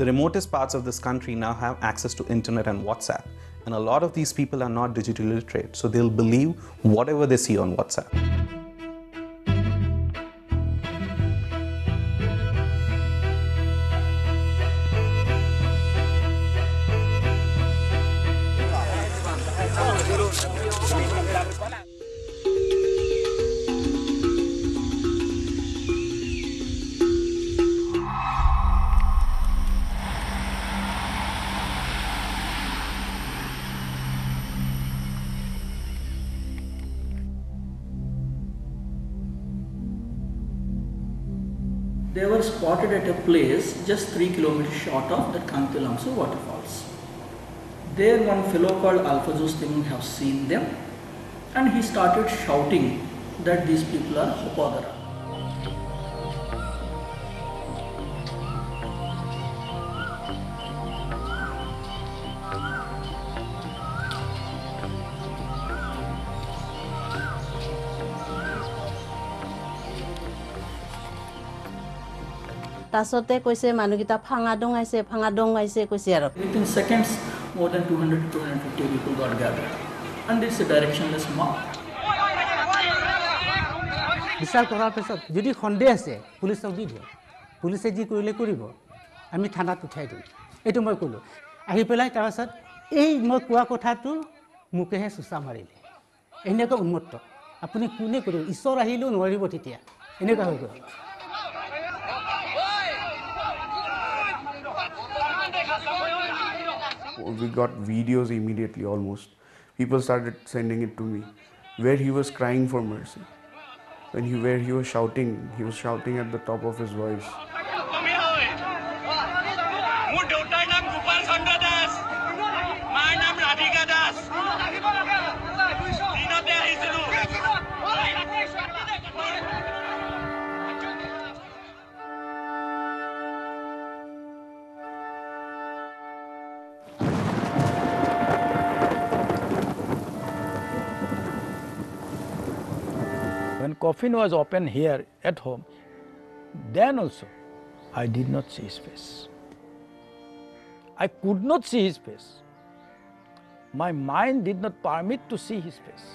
The remotest parts of this country now have access to internet and WhatsApp. And a lot of these people are not digitally literate, so they'll believe whatever they see on WhatsApp. They were spotted at a place just 3 kilometers short of the Kantilamsu waterfalls. There one fellow called Alphonsus Timon have seen them, and he started shouting that these people are Hopadara. Tasote koise manugita phangadong aise koise aro. Within seconds, more than 200 to 250 people got gathered, and it's a directionless mob. বিচাৰ কৰাৰ পিছত যদি সন্দেহ আছে পুলিচক দি দিয়ক, পুলিচে যি কৰিলে কৰিব, আমি থানাত উঠাই দিম। এইটো মই ক'লোঁ। আহি পেলাই তাৰপিছত এই মই কোৱা কথাটো মোকেহে চুচা মাৰিলে। এনেকুৱা উন্মত্ত আপুনি কোনে কৰিব, ঈশ্বৰ আহিলেও নোৱাৰিব তেতিয়া, এনেকুৱা হৈ গ'ল। We got videos immediately almost. People started sending it to me where he was crying for mercy. Where he was shouting at the top of his voice. When coffin was open here at home, then also I did not see his face. I could not see his face. My mind did not permit to see his face.